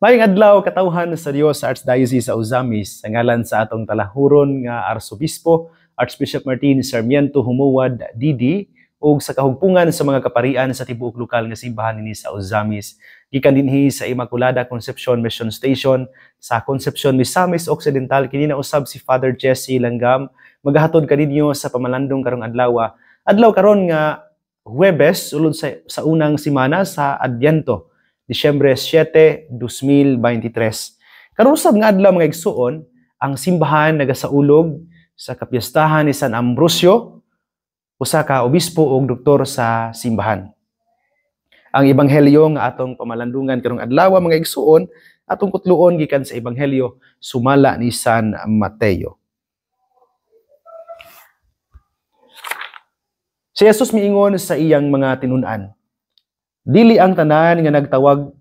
Maayong adlaw katawhan sa Dios sa Archdiocese sa Ozamis, sa ngalan sa atong talahuron nga Arsobispo, Archbishop Martin Sarmiento Humuwad Didi, ug sa kahugpungan sa mga kaparian sa tibuok lokal nga simbahan nini sa Ozamis. Gikan dinhi sa Immaculada Concepcion Mission Station sa Concepcion, Misamis Occidental, kini na usab si Father Jesse Langgam. Magahatod kaninyo sa pamalandong karong adlaw. Adlaw karon nga Huwebes, sulod sa unang simana sa Adviento, Disyembre 7, 2023. Karon usab nga adlaw mga igsuon, ang simbahan nagasaulog sa kapiyastahan ni San Ambrosio, usa ka obispo ug doktor sa simbahan. Ang ebanghelyo nga atong pamalandungan karong adlaw mga igsuon, atong kutluon gikan sa ebanghelyo sumala ni San Mateo. Si Jesus miingon sa iyang mga tinun-an, "Dili ang tanan nga nagtawag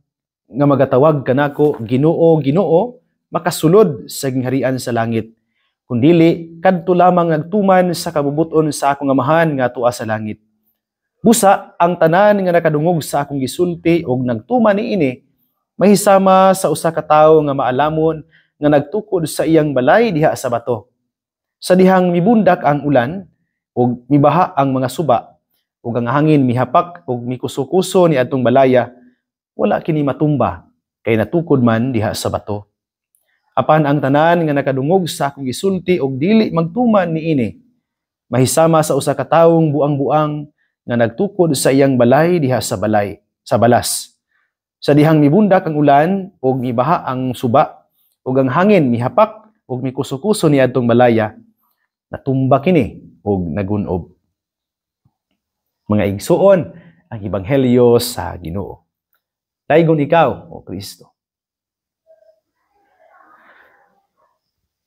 nga magatawag kanako Ginoo, Ginoo, makasulod sa gingharian sa langit, kundili kadto lamang nagtuman sa kabubuton sa akong Amahan nga tua sa langit. Busa ang tanan nga nakadungog sa akong gisulti ug nagtuman niini, mahisama sa usa ka tawo nga maalamon nga nagtukod sa iyang balay diha sa bato. Sa dihang mibundak ang ulan ug mibaha ang mga suba, ug ang hangin mihapak ug mikuso-kuso ni adtong balaya, wala kini matumba kay natukod man diha sa bato. Apan ang tanan nga nakadungog sa akong gisulti ug dili magtuman niini, mahisama sa usa ka tawong buang-buang nga nagtukod sa iyang balay diha sa balas. Sa dihang mibundak ang ulan ug mibaha ang suba, ug ang hangin mihapak ug mikuso-kuso ni adtong balaya, natumba kini ug nagunob." Mga igsuon, ang ebanghelyo sa Ginoo. Daygon ikaw, O Kristo.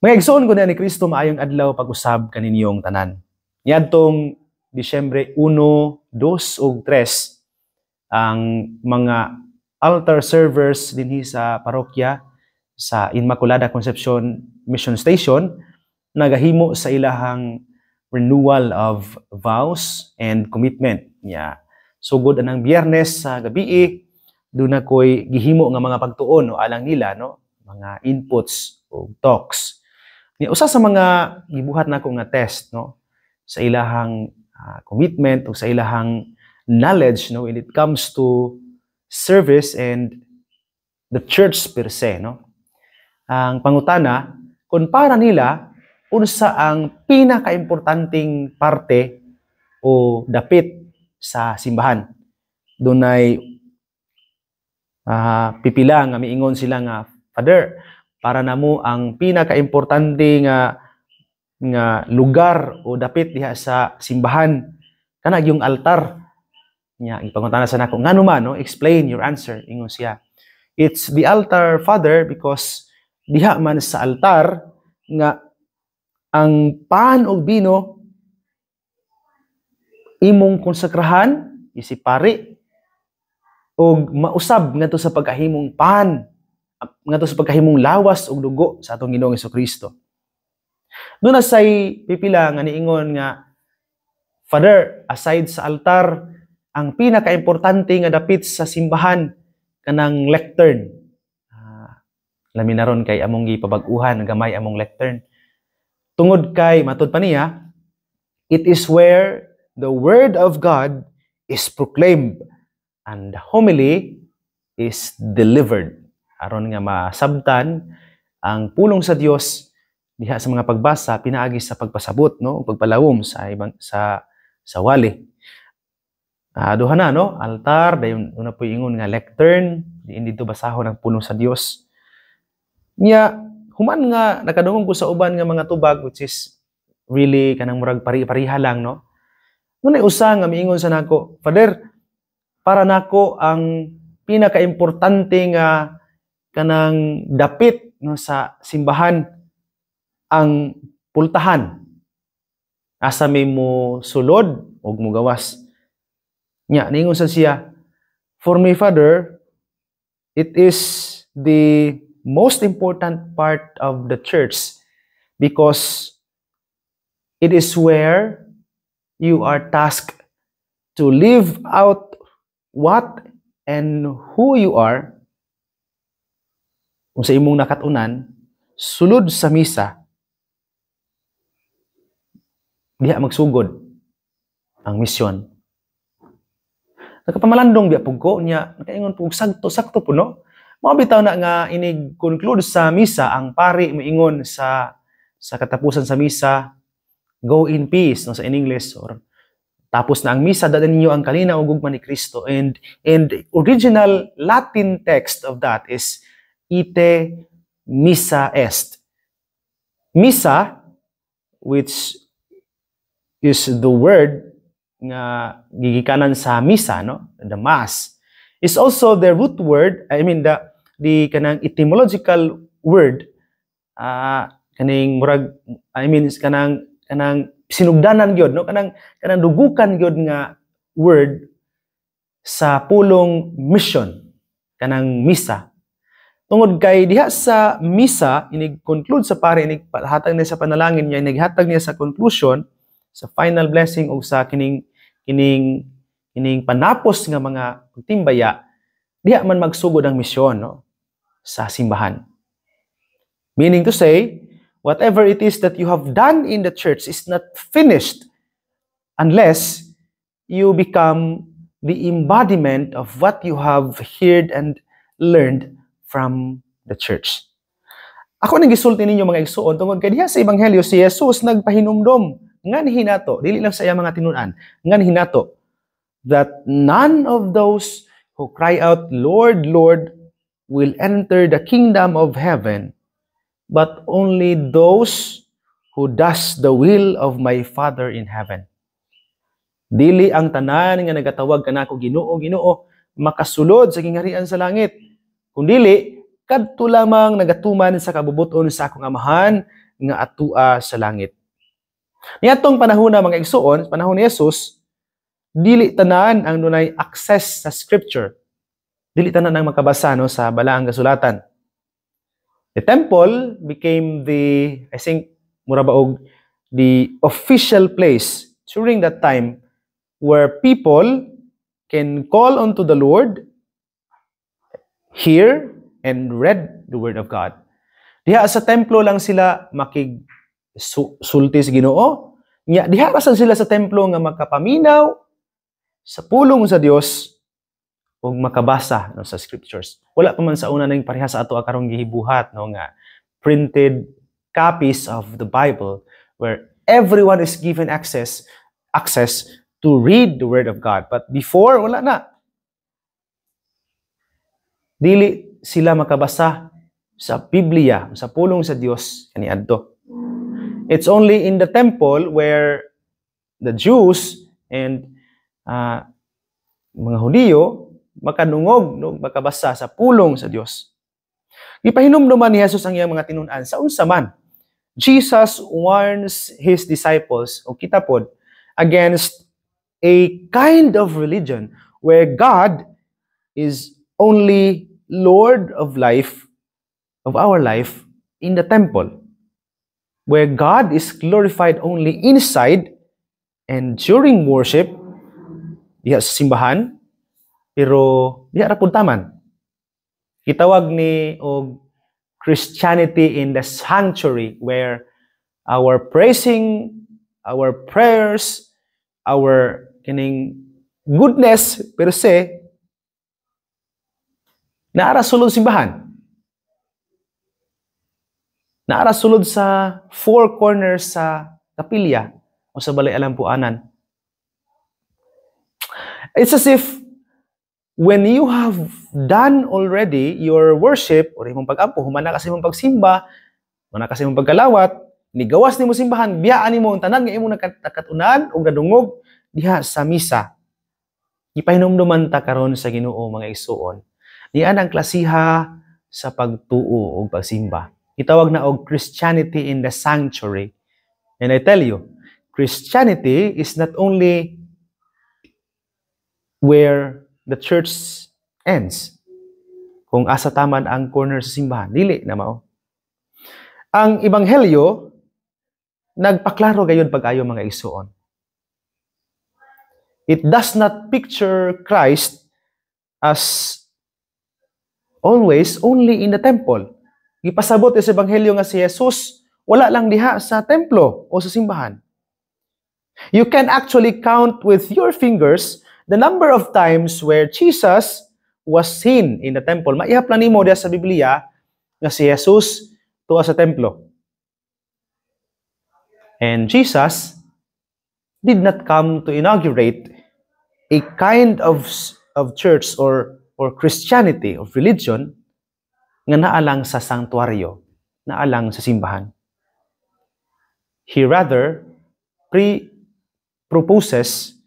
Mga igsuon ko na ni Kristo, maayong adlaw pag-usab kaninyong tanan. Niadtong Disyembre 1, 2 ug 3, ang mga altar servers dinhi sa parokya sa Immaculada Concepcion Mission Station nagahimo sa ilahang renewal of vows and commitment. Sugod anang Biyernes sa gabi, doon na ko'y gihimo nga mga pagtuon o alang nila, no? Mga inputs o talks. Usa sa mga gibuhat na ko nga test, no? Sa ilahang commitment o sa ilahang knowledge, no? When it comes to service and the church per se, no? Ang pangutana, kung para nila, unsa ang pinakaimportanteng parte o dapit sa simbahan. Dunay pipila nga miingon sila nga, "Father, para namo ang pinakaimportante nga lugar o dapit diha sa simbahan kana yung altar." Nya ipangutana sa nako, "Ngano man, no? Explain your answer." Ingon siya, "It's the altar, Father, because diha man sa altar nga ang pan o bino imong konsakrahan, isipari, o mausab ngadto sa pagkahimong pan, ngadto sa pagkahimong lawas og dugo sa atong Ginoong Hesukristo." Doon na say pipila nga niingon nga, "Father, aside sa altar, ang pinakaimportante nga dapit sa simbahan kanang lectern." Lamin na ron kay among gipabag-uhan gamay among lectern. Tungod kay matud pa niya, it is where the word of God is proclaimed and the homily is delivered. Aron nga masabtan ang pulong sa Dios diha sa mga pagbasa pinaagi sa pagpasabot, no, pagpalawom sa wali. Duha na, no, altar dayon una poy ingon nga lectern, diin dito basahon ang pulong sa Dios. Nya human nga nakadungog ko sa uban nga mga tubag, which is really kanang murag pari-pariha lang, no. Ngunay usa nga miingon sa nako, "Father, para nako ang pinakaimportante nga kanang dapit, no, sa simbahan ang pultahan. Asa may mo sulod ug mo gawas." Nya niingon sa siya, "For me, Father, it is the most important part of the church because it is where you are tasked to live out what and who you are kung sa imong nakatunan, sulod sa misa, diha magsugod ang misyon. Nakapamalandong biya pugko niya, nakaingon pug sakto po no. Mga bitaw na nga inig conclude sa misa ang pari moingon sa katapusan sa misa, go in peace no sa in English, or tapos na ang misa, dala ninyo ang kalina ug gugma ni Kristo. And original Latin text of that is ite missa est. Missa, which is the word nga gigikanan sa misa, no? The mass, is also the root word, the kanang etymological word, kaning murag, kanang sinugdanan gyud, no? Kanang dugukan gyud nga word sa pulong mission, kanang misa. Tungod kay diha sa misa, inig-conclude sa pare, inig-hatag niya sa panalangin niya, inig-hatag niya sa conclusion, sa final blessing o sa kining panapos nga mga timbaya, diha man magsugod ang misyon, no? Sa simbahan. Meaning to say, whatever it is that you have done in the church is not finished unless you become the embodiment of what you have heard and learned from the church. Ako nang gisulti ninyo mga igsuon tungod kay diha sa ebanghelyo si Jesus nagpahinumdom ngan hinato, dili lang sa iya mga tinud-an, ngan hinato that none of those who cry out, Lord, Lord, will enter the kingdom of heaven, but only those who does the will of my Father in heaven. Dili ang tanan nga nagatawag kanako Ginoo, Ginoo, makasulod sa kingharian sa langit. Kundili, kadto lamang nagatuman sa kabubuton sa akong Amahan nga atua sa langit. Niadtong panahon na mga igsuon, panahon ni Jesus, dili tanan ang dunay access sa scripture. Dili tanan ang makabasa no sa balaang kasulatan. The temple became the official place during that time where people can call unto the Lord, hear, and read the Word of God. Diha sa templo lang sila sulti sa Ginoo. Diha rasan sila sa templo nga makapaminaw sa pulong sa Dios ug makabasa no, sa scriptures. Wala pa man sa una ning pareha sa ato karong gihibuhat no nga printed copies of the Bible where everyone is given access to read the Word of God. But before, wala na. Dili sila makabasa sa Biblia, sa pulong sa Dios kaniadto. It's only in the temple where the Jews and mga Hudiyo makanungog, no, makabasa sa pulong sa Dios. Ipahinumduman ni Jesus ang iyang mga tinun-an sa unsa man. Jesus warns his disciples o kita pod against a kind of religion where God is only Lord of life, of our life, in the temple. Where God is glorified only inside and during worship, diha sa simbahan, pero diha ra pud taman. Gitawag ni og Christianity in the sanctuary where our praising, our prayers, our kining goodness per se naara sulod simbahan. Naara sulod sa four corners sa kapilya o sa balay alampuanan. It's as if when you have done already your worship or imong pag-ampo, humana kasi imong pagsimba, humana kasi imong pagkalawat, nigawas nimo simbahan, biyaan nimo ang tanan nga imong nakatunan o nadungog diha sa misa. Ipahinumduman ta karon sa Ginoo mga igsuon. Diyan ang klasiha sa pagtuo o pagsimba. Itawag na og Christianity in the sanctuary. And I tell you, Christianity is not only where the church ends. Kung asa taman ang corner sa simbahan, dili na mao. Ang ebanghelyo nagpaklaro gayud pag-ayo mga igsuon. It does not picture Christ as always only in the temple. gipasabot sa ebanghelyo nga si Jesus wala lang diha sa templo o sa simbahan. You can actually count with your fingers the number of times where Jesus was seen in the temple. Maihap lang nimo diha sa Biblia nga si Jesus tuwa sa templo. And Jesus did not come to inaugurate a kind of church or Christianity, of religion, nga naalang sa sanctuaryo, naalang sa simbahan. He rather proposes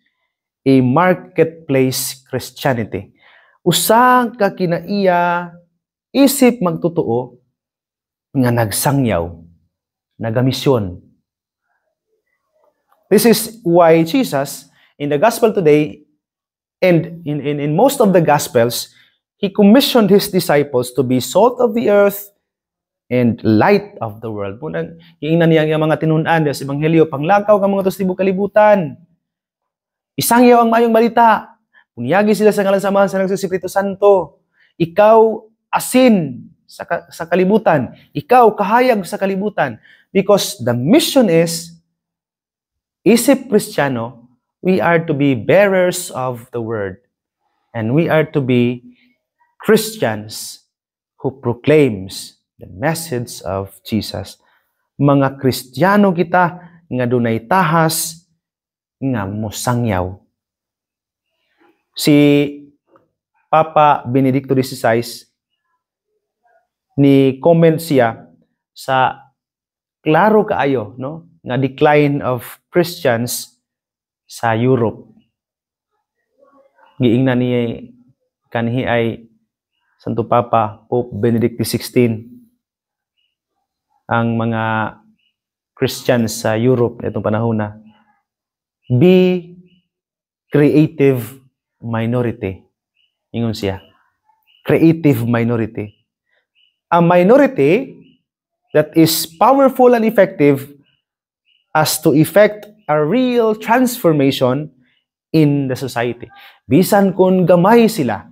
a marketplace Christianity. Usa ka kinaiya isip magtotoo nga nagsangyaw, nagamisyon. This is why Jesus, in the gospel today, and in most of the gospels, he commissioned his disciples to be salt of the earth and light of the world. Munang giingnan niya ang mga tinunan sa ebanghelyo, panglakaw ka mga tibok kalibutan. Isangyaw ang mayong balita. Punyagi sila sa ngalan samahan sa Espiritu Santo. Ikaw asin sa kalibutan. Ikaw kahayag sa kalibutan. Because the mission is, isip Kristiyano, we are to be bearers of the word. And we are to be Christians who proclaims the message of Jesus. Mga Kristiyano kita nga dunay tahas nga mosangyaw. Si Papa Benedicto XVI ni comment siya sa klaro kaayo, no, nga decline of Christians sa Europe. Giingnan niya kanhi ay Santo Papa Pope Benedict XVI ang mga Christians sa Europe itong panahon na be creative minority. Ingon siya. Creative minority. A minority that is powerful and effective as to effect a real transformation in the society. Bisan kun gamay sila,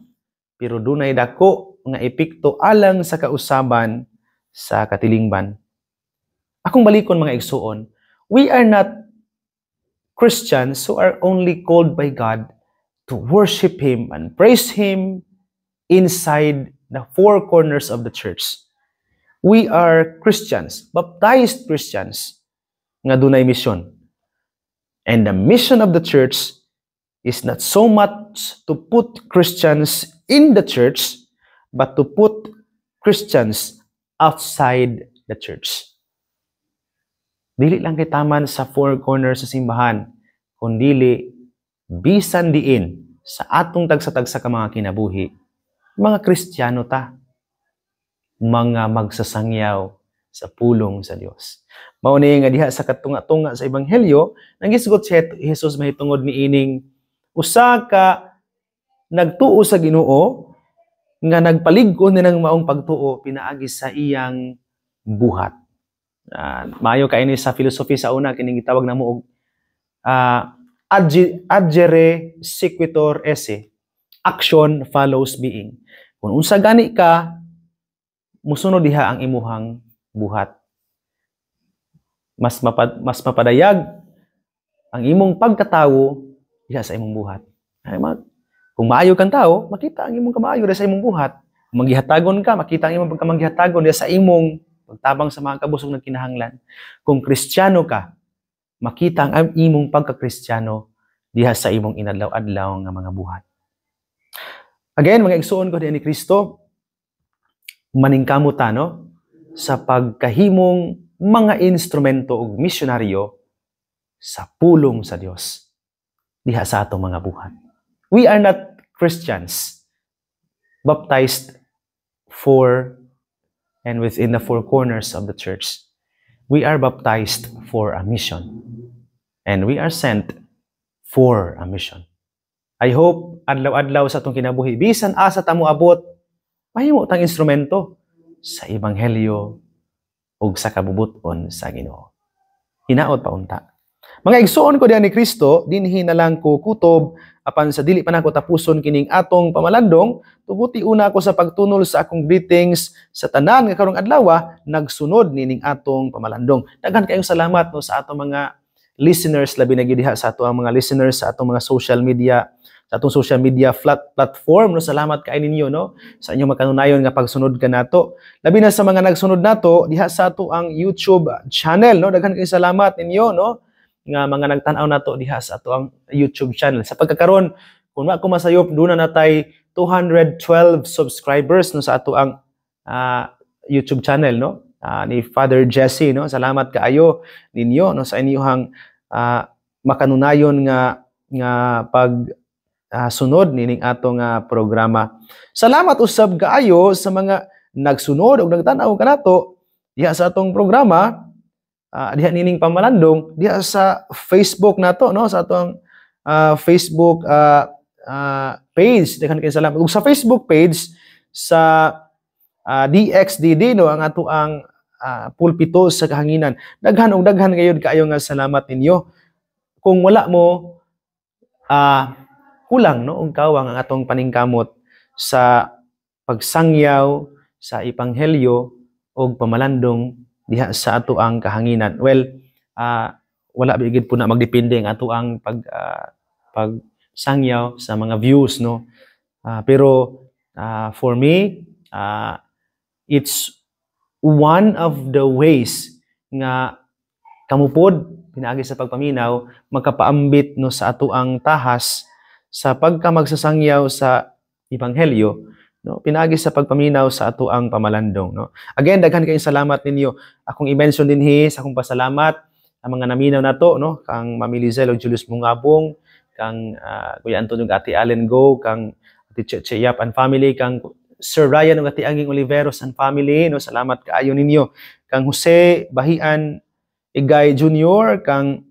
pero dunay dako nga epekto alang sa kausaban sa katilingban. Akong balikon mga igsuon, we are not Christians who are only called by God to worship Him and praise Him inside the four corners of the church. We are Christians, baptized Christians, nga dunay mission. And the mission of the church is not so much to put Christians in the church, but to put Christians outside the church. Dili lang kay taman sa four corners sa simbahan, kundili bisan diin sa atong tagsa-tagsa ka mga kinabuhi, mga Kristiyano ta, mga magsasangyaw sa pulong sa Dios. Mao ni nga diha sa katunga-tunga sa ebanghelyo, nangisgot si Jesus mahitungod ni ining usa ka nagtuo sa Ginoo nga nagpalig-on ni ng maong pagtuo pinaagi sa iyang buhat. Maayo kaini sa philosophy sa una kining gitawag namo og agere sequitur esse. Action follows being. Kung unsa gani ka, musunod diha ang imuhang buhat. Mas mapadayag ang imong pagkatawo diha sa imong buhat. Kung maayo kang tao, makita ang imong kamaayo diha sa imong buhat. Kung manggihatagon ka, makita ang imong pagkamanggihatagon diha sa imong pagtabang sa mga kabusog ng kinahanglan. Kung Kristiyano ka, makita ang imong pagka-Kristiyano diha sa imong inadlaw-adlaw nga mga buhat. Again, mga igsuon ko diha ni Kristo, maningkamot ta, no, sa pagkahimong mga instrumento ug misyonaryo sa pulong sa Dios diha sa atong mga buhat. We are not Christians baptized for and within the four corners of the church. We are baptized for a mission. And we are sent for a mission. I hope adlaw-adlaw sa atong kinabuhi, bisan asa ta mo abot, mahimo tang instrumento sa ebanghelyo ug sa kabubuton sa Ginoo. Hinaot pa unta. Mga igsoon ko diha ni Kristo, dinhi na lang ko kutob apan sa dili pa nako tapuson kining atong pamalandong, tubuti una ako sa pagtunol sa akong greetings sa tanan nga karong adlaw nagsunod nining atong pamalandong. Daghan kayong salamat no sa atong mga listeners, labi na gyud diha sa atong mga listeners sa atong mga social media, sa atong social media platform no. Salamat kay ninyo no sa inyong makanunayon nga pagsunod kanato. Labi na sa mga nagsunod nato diha sa ato ang YouTube channel no. Daghan kayong salamat ninyo no nga mga nagtan-aw nato diha sa ato ang YouTube channel. Sa pagkakaron, kung wa ko masayop, doon na natay 212 subscribers no sa ato ang YouTube channel no. Ni Father Jesse no. Salamat kaayo ninyo no sa inyong makanunayon nga pag sunod nining atong programa. Salamat usab kaayo sa mga nagsunod ug nagtan-aw kanato diha sa atong programa. Diha nining pamalandong diha sa Facebook nato no, sa atong Facebook page. Daghan kay salamat. Ug sa Facebook page sa DXDD no, ang ato ang pulpito sa kahanginan. Daghan gayud kaayo nga salamat ninyo. Kung wala mo kulang no og kawang ang atong paningkamot sa pagsangyaw sa epanghelyo og pamalandong diha sa ato ang kahanginan. Well, wala bigid po na magdepende ang ato ang pagsangyaw sa mga views no. Pero for me, it's one of the ways nga kamupod pinaagi sa pagpaminaw magkapaambit no sa ato ang tahas sa pagkamagsasangyaw sa ebanghelyo no, pinaagi sa pagpaminaw sa ato ang pamalandong no. Again, daghan kayong salamat ninyo. Akong i-mention dinhi sa akong pasalamat ang mga naminaw nato no, kang Mami Lizel ug Julius Mungabong, kang Kuya Antonio ug Ate Allen Go, kang Ate Cheche Yap and family, kang Sir Ryan ug Ate Anging Oliveros and family no. Salamat kaayo ninyo. Kang Jose Bahian Igay Jr., kang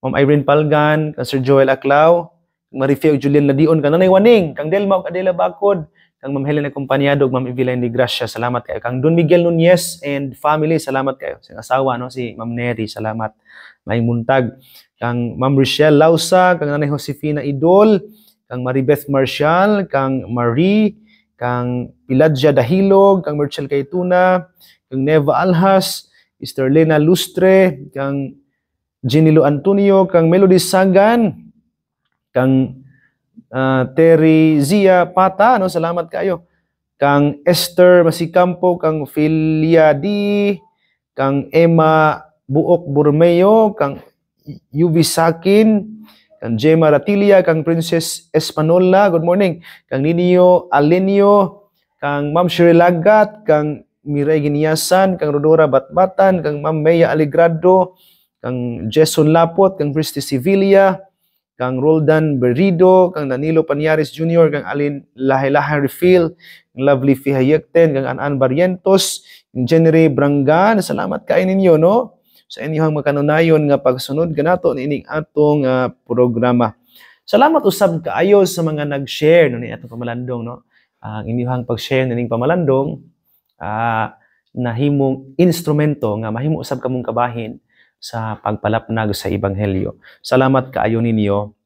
Ma'am Irene Palgan, kang Sir Joel Aclao, kang Marifia ug Julian Ladion, kang Nanay Waning, kang Delma ug Adela Bacod, kang Ma'am Helen Acompañado ug Ma'am Evelyn de Gracia, salamat kayo. Kang Don Miguel Nunez and family, salamat kayo. Sa asawa no, si Ma'am Neri, salamat. May muntag. Kang Ma'am Rochelle Lausa, kang Nanay Josefina Idol, kang Maribeth Marcial, kang Marie, kang Piladja Dahilog, kang Merchel Kaytuna, kang Neva Alhas, Esterlena Lustre, kang Ginilo Antonio, kang Melody Sagan, kang Terry Zia Pata, no, salamat kayo. Kang Esther Masikampo, kang Philia D, kang Emma Buok Burmeo, kang Yuvi Sakin, kang Gemma Ratilia, kang Princess Espanola, good morning. Kang Ninio Alenio, kang Ma'am Shirley Lagat, kang Miray Giniasan, kang Rodora Batbatan, kang Ma'am Maya Aligrado, kang Jason Lapot, kang Christy Sevilla, kang Roldan Berido, kang Danilo Panyares Jr., kang Alin Lahe-Lahe Refill, kang Lovely Fihayekten, kang Anan Barrientos, kang Jenry Brangan. Salamat kayo ninyo, no? Sa inyong makanunayon nga pagsunod kanato nining atong programa. Salamat usab kaayo sa mga nag-share no ni atong pamalandong, no? Ang inyong pag-share nining pamalandong nahimong instrumento nga mahimo usab kamong kabahin sa pagpalapnag sa ebanghelyo. Salamat kaayo ninyo.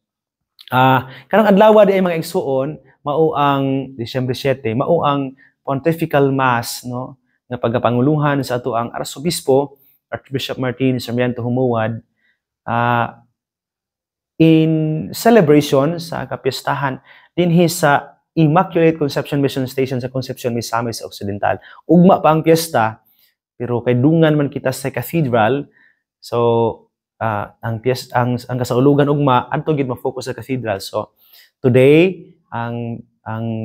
Karang adlaw di ay mga igsuon, mao ang Disyembre 7, mao ang Pontifical Mass no nga pagpanguluhan sa ato ang Arsobispo Archbishop Martin Sarmiento Humuad in celebration sa kapistahan dinhi sa Immaculate Conception Mission Station sa Concepcion, Misamis Occidental. Ugma pa ang piyesta pero kay dungan man kita sa cathedral. So ang kasaulugan ugma adto gid ma-focus sa cathedral. So today ang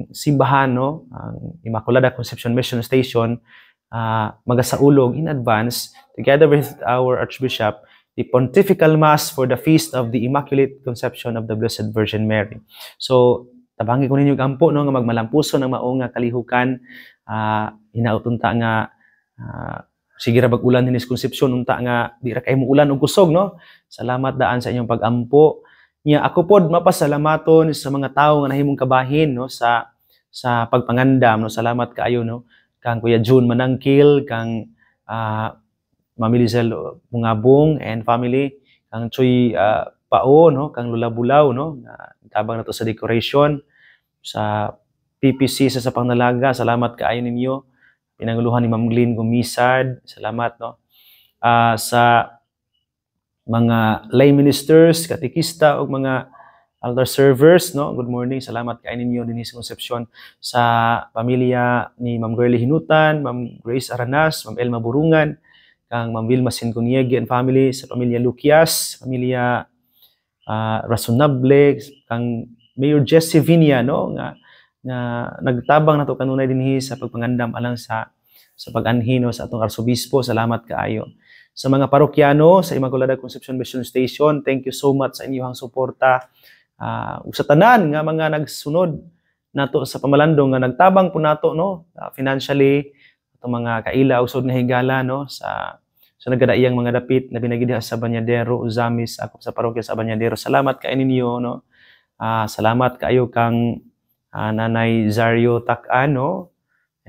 simbahan no, ang Immaculada Conception Mission Station magasaulog in advance together with our Archbishop the Pontifical Mass for the Feast of the Immaculate Conception of the Blessed Virgin Mary. So tabangi ko ninyo kampo no nga magmalampuso ng mao nga kalihukan, hinautunta nga sige ra bag-ulan dinis konsepsyon unta nga di ra kay mo ulan og kusog no. Salamat daan sa inyong pag-ampo. Nya ako pod mapasalamaton sa mga tawo nga nahimong kabahin no sa pagpangandam no. Salamat kaayo no kang Kuya June Manangkil, kang Mami Lizel Mungabong and family, kang Choy Pao, no, kang Lula Bulaw, no, tabang na to sa decoration, sa PPC sa Pangnalaga, salamat kaayo ninyo. Pinanguluhan ni Ma'am Glenn Gumisad, salamat, no. Sa mga lay ministers, katikista, o mga altar servers, no, good morning, salamat kaayo ninyo din sa Concepcion. Sa pamilya ni Ma'am Girlie Hinutan, Ma'am Grace Aranas, Ma'am Elma Burungan, kang Ma'am Vilma Sinconiege and family, sa pamilya Lucias, pamilya Razonable, kang Mayor Jesse Vinia, no, nga nagtabang nato kanunay dinhi sa pagpangandam alang sa pag-anhi, no, sa atong arsobispo, salamat kaayo. Sa mga parokyano sa Immaculada Concepcion Mission Station, thank you so much sa inyong suporta. Ug sa tanan nga mga nagsunod nato sa pamalandong nga nagtabang po nato, no, financially, itong mga kaila usod nga higala, no, sa nagkadaiyang mga dapit na binagidha sa Banyadero, Uzamis, ako sa parokya sa Banyadero. Salamat kay ninyo, no. Salamat kayo kang Nanay Zario Tacano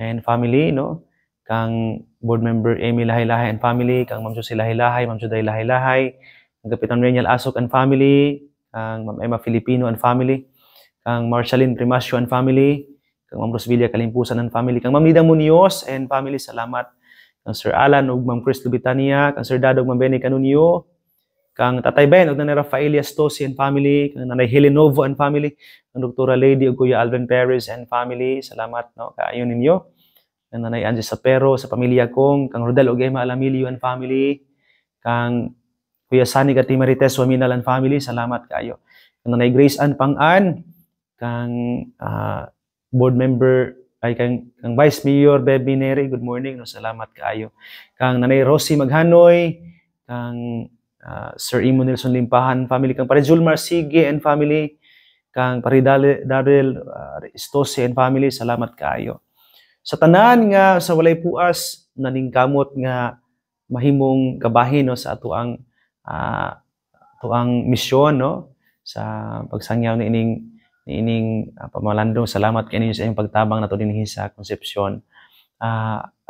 and family, no. Kang board member Amy Lahay-Lahay and family, kang Ma'am Josie Lahay-Lahay, Ma'am Juday Lahay-Lahay, kang Kapitan Renial Asok and family, kang Ma'am Emma Filipino and family, kang Marceline Primasio and family, kang Ma'am Rosvilla Kalimpusan and family, kang Ma'am Nida Munoz and family, salamat. Kang Sir Alan ug Ma'am Chris Lubitania, kang Sir Dado ug Ma'am Benny Canunio, kang Tatay Ben ug Nanay Rafaelia Stosi and family, kang Nanay Helen Novo and family, kang Dr. Lady ug Kuya Alvin Perez and family, salamat, no, kaayo ninyo. Kang Nanay Angie Sapero sa pamilya kong, kang Rodel ug Emma Alamilio and family, kang Kuya Sani Gati Marites Waminal and family, salamat kaayo. Kang Nanay Grace Ann Pang-an, kang board member ay kang Vice Mayor Bebby Neri, good morning, no, salamat kaayo. Kang Nanay Rosie Maghanoy, kang Sir Imo Nelson Limpahan family, kang Pare Julmar Sige and family, kang Pare Daryl Istose and family, salamat kaayo. Sa tanan nga sa walay puas naningkamot nga mahimong kabahin, no, sa atuang misyon, no, sa pagsangyaw ni ining pamalandong, salamat kay ninyo sa inyong pagtabang nato dinhi sa Concepcion.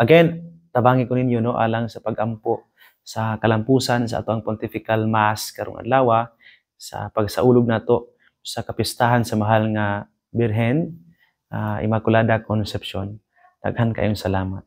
Again, tabangi ko ninyo, no, alang sa pagampo sa kalampusan sa atong Pontifical Mass karong adlaw, sa pagsaulog nato sa kapistahan sa mahal nga Birhen, Immaculada Concepcion. Daghan kayong salamat.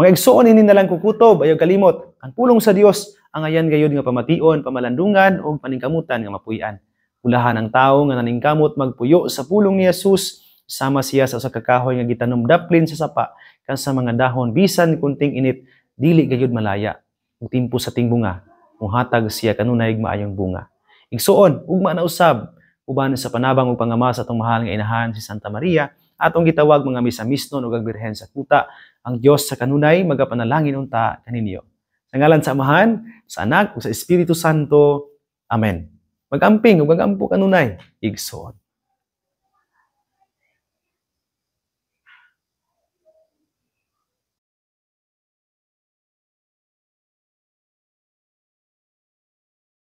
Mga igsoon, ini na lang kukutob, ayaw kalimot. Ang pulong sa Dios ang ayan gayud nga pamation, pamalandungan o paningkamutan nga mapuy-an. Ulahan ang tawo nga naningkamot magpuyo sa pulong ni Jesus, sama siya sa kakahoy nga gitanom daplin sa sapa, kan sa mga dahon bisan kunting init, dili gayud malaya. Ug timpo sa ting bunga, muhatag siya kanunay maayong bunga. Igsoon, ugma na usab, uban sa panabang ug pangama sa atong mahal nga inahan si Santa Maria, atong gitawag mga misa-misnon ug Birhen sa kuta, ang Dios sa kanunay magapanalangin unta kaninyo. Sa ngalan sa Amahan, sa Anak ug sa Espiritu Santo. Amen. Magamping ug magampo kanunay, igsoon.